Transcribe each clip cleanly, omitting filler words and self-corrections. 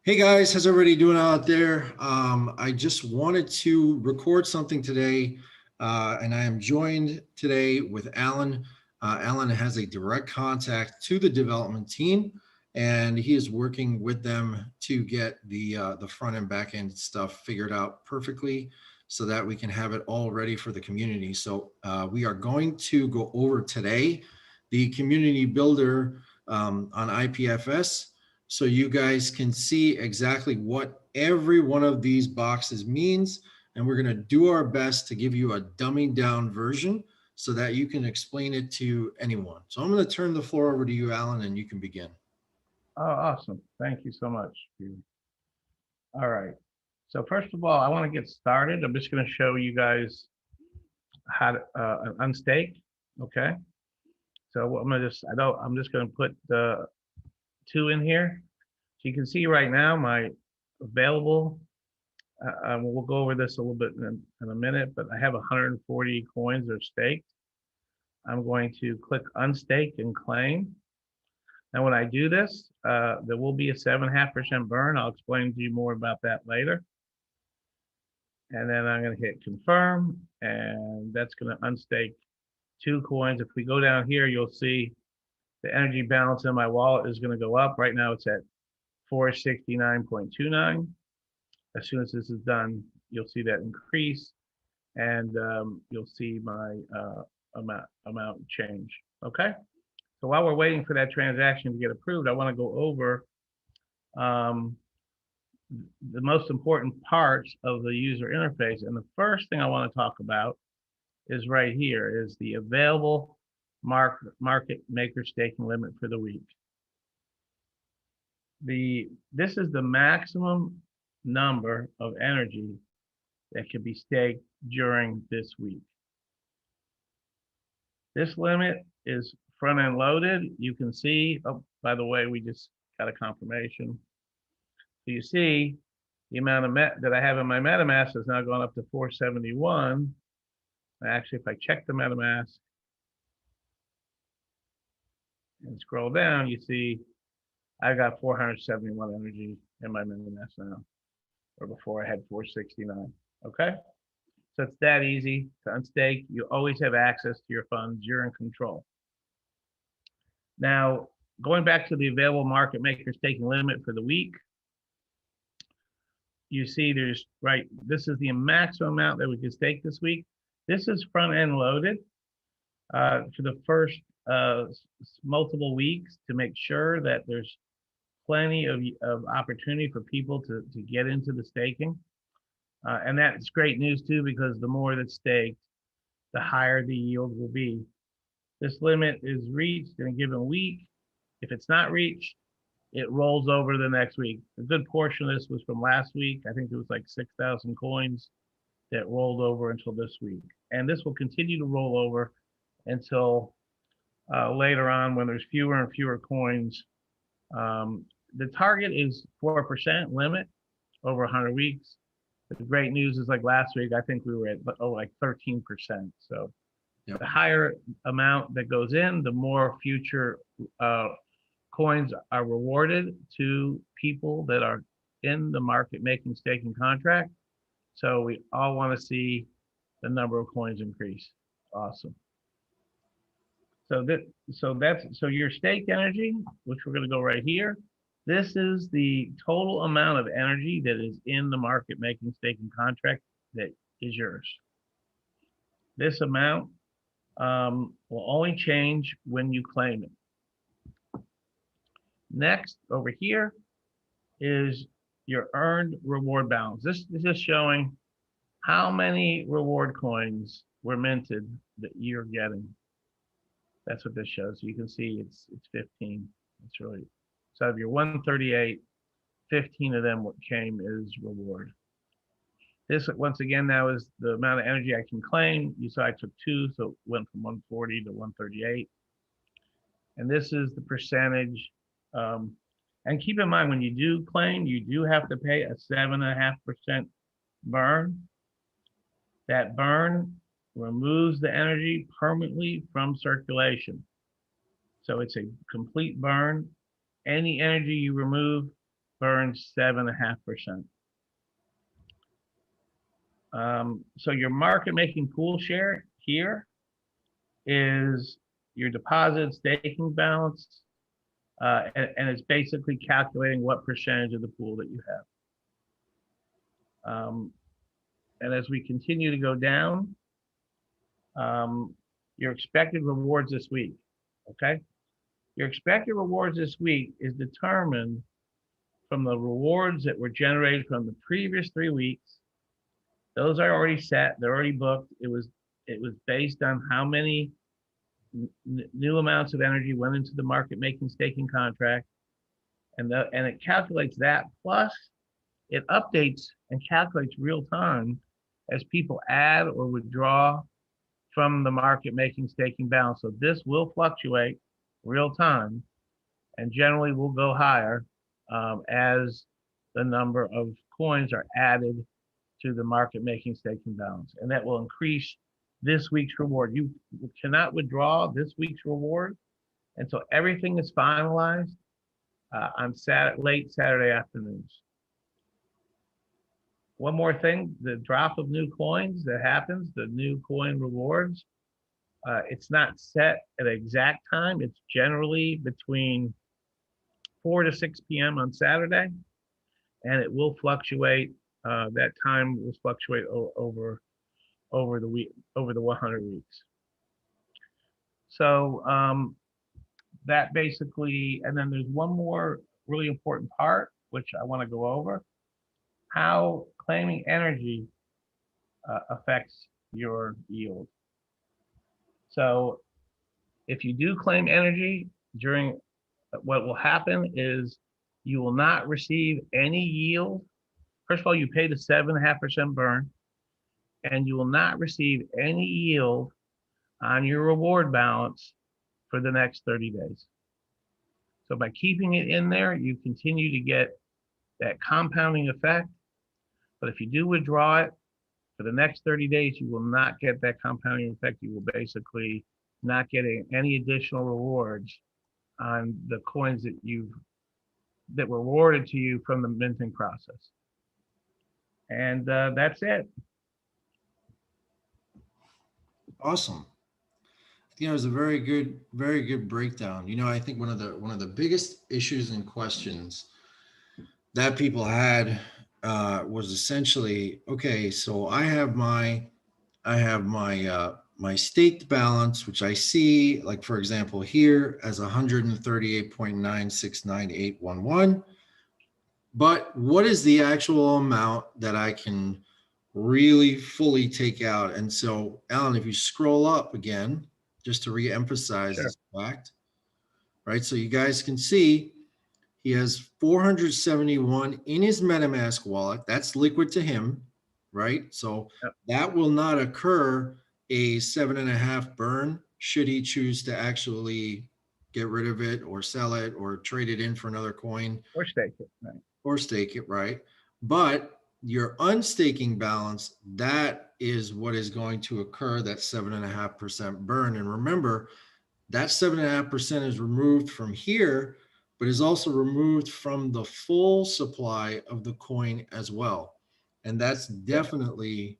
Hey guys, how's everybody doing out there? I just wanted to record something today, and I am joined today with Alan. Alan has a direct contact to the development team, and he is working with them to get the front and back end stuff figured out perfectly, so that we can have it all ready for the community. So we are going to go over today the community builder on IPFS, so you guys can see exactly what every one of these boxes means. And we're going to do our best to give you a dumbing down version so that you can explain it to anyone. So I'm going to turn the floor over to you, Alan, and you can begin. Oh, awesome. Thank you so much. All right. So first of all, I want to get started. I'm just going to show you guys how to unstake. Okay. So I'm going to I'm just going to put the two in here. So you can see right now my available, we'll go over this a little bit in a minute, but I have 140 coins that are staked. I'm going to click unstake and claim. And when I do this, there will be a 7.5% burn. I'll explain to you more about that later. And then I'm going to hit confirm, and that's going to unstake 2 coins. If we go down here, you'll see the energy balance in my wallet is going to go up. Right now it's at 469.29. As soon as this is done, you'll see that increase, and you'll see my amount change. Okay. So while we're waiting for that transaction to get approved, I want to go over the most important parts of the user interface. And the first thing I want to talk about is right here, is the available market maker staking limit for the week. This is the maximum number of energy that can be staked during this week. This limit is front end loaded. You can see, oh, by the way, we just got a confirmation. So you see the amount of that I have in my MetaMask has now gone up to 471. Actually, if I check the MetaMask and scroll down, you see I got 471 energy in my MetaMask now, or before I had 469. Okay. So it's that easy to unstake. You always have access to your funds. You're in control. Now, going back to the available market maker staking limit for the week, you see there's, right, this is the maximum amount that we can stake this week. This is front end loaded for the first multiple weeks to make sure that there's plenty of opportunity for people to get into the staking. And that's great news too, because the more that's staked, the higher the yield will be. This limit is reached in a given week. If it's not reached, it rolls over to the next week. A good portion of this was from last week. I think it was like 6,000 coins that rolled over until this week. And this will continue to roll over until later on when there's fewer and fewer coins. The target is 4% limit over 100 weeks. The great news is, like last week, I think we were at like 13%. So yep. The higher amount that goes in, the more future coins are rewarded to people that are in the market making staking contract. So we all want to see the number of coins increase. Awesome. So your staked energy, which we're going to go right here. This is the total amount of energy that is in the market making staking contract that is yours. This amount will only change when you claim it. Next, over here is your earned reward balance. This is just showing how many reward coins were minted that you're getting. That's what this shows. You can see it's 15. It's really, so of your 138, 15 of them what came is reward. This, once again, now is the amount of energy I can claim. You saw I took 2, so it went from 140 to 138. And this is the percentage. And keep in mind, when you do claim, you do have to pay a 7.5% burn. That burn removes the energy permanently from circulation. So it's a complete burn. Any energy you remove burns 7.5%. So your market making pool share here is your deposit staking balance, and it's basically calculating what percentage of the pool that you have. And as we continue to go down, your expected rewards this week, okay? Your expected rewards this week is determined from the rewards that were generated from the previous 3 weeks. Those are already set, they're already booked. It was based on how many new amounts of energy went into the market making staking contract, and it calculates that, plus it updates and calculates real time as people add or withdraw from the market making staking balance. So this will fluctuate real time, and generally will go higher as the number of coins are added to the market making staking balance, and that will increase this week's reward. You cannot withdraw this week's reward until everything is finalized on late Saturday afternoons. One more thing, the drop of new coins that happens, the new coin rewards, it's not set at an exact time. It's generally between 4 to 6 p.m. on Saturday, and it will fluctuate. That time will fluctuate over the week, over the 100 weeks. So that basically, and then there's one more really important part, which I want to go over, how claiming energy affects your yield. So if you do claim energy during, what will happen is you will not receive any yield. First of all, you pay the 7.5% burn, and you will not receive any yield on your reward balance for the next 30 days. So by keeping it in there, you continue to get that compounding effect. But if you do withdraw it for the next 30 days, you will not get that compounding effect. You will basically not get any additional rewards on the coins that were awarded to you from the minting process. And that's it. Awesome. You know, it was a very good breakdown. You know, I think one of the biggest issues and questions that people had was essentially, okay, so I have my my staked balance, which I see, like for example here, as 138.9698811. But what is the actual amount that I can really fully take out? And so, Alan, if you scroll up again, just to re-emphasize Sure. this fact, right? So you guys can see he has 471 in his MetaMask wallet. That's liquid to him, right? So Yep. that will not occur a 7.5 burn should he choose to actually get rid of it or sell it or trade it in for another coin. Or stake it, right? Or stake it, right? But your unstaking balance, that is what is going to occur, that 7.5% burn. And remember, that 7.5% is removed from here, but is also removed from the full supply of the coin as well. And that's definitely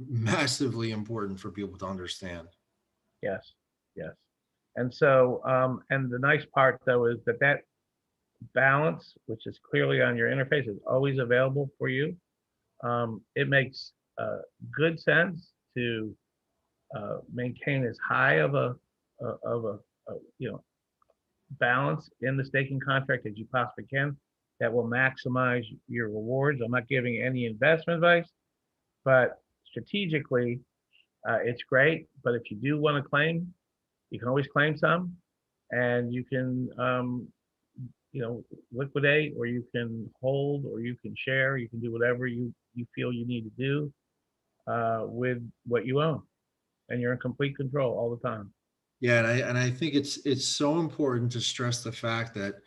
massively important for people to understand. Yes, yes. And so, and the nice part though is that balance, which is clearly on your interface, is always available for you. It makes good sense to maintain as high of a balance in the staking contract as you possibly can. That will maximize your rewards. I'm not giving any investment advice, but strategically, it's great. But if you do want to claim, you can always claim some, and you can liquidate, or you can hold, or you can share. You can do whatever you feel you need to do with what you own, and you're in complete control all the time. Yeah, and I think it's so important to stress the fact that,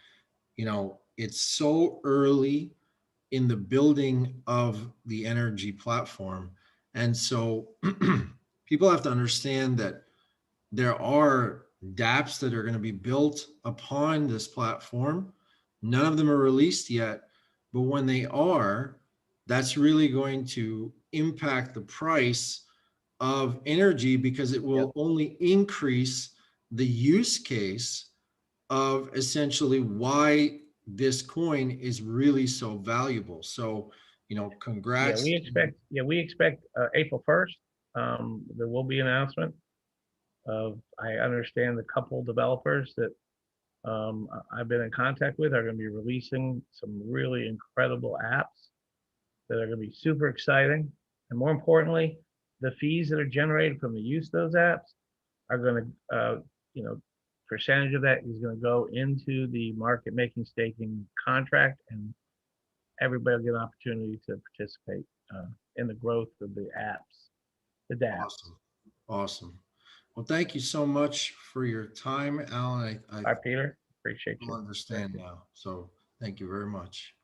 you know, it's so early in the building of the NRGY platform. And so people have to understand that there are dApps that are going to be built upon this platform None of them are released yet, but when they are, that's really going to impact the price of energy because it Yep. will only increase the use case of essentially why this coin is really so valuable. So, Yeah, congrats. we expect April 1st. There will be an announcement of, I understand, the couple developers that I've been in contact with are going to be releasing some really incredible apps that are going to be super exciting. And more importantly, the fees that are generated from the use of those apps are going to, percentage of that is going to go into the market making staking contract, and everybody will get an opportunity to participate in the growth of the apps, the dApps. Awesome. Awesome. Well, thank you so much for your time, Alan. I All right, Peter, appreciate will you. Thank understand you. now. So thank you very much.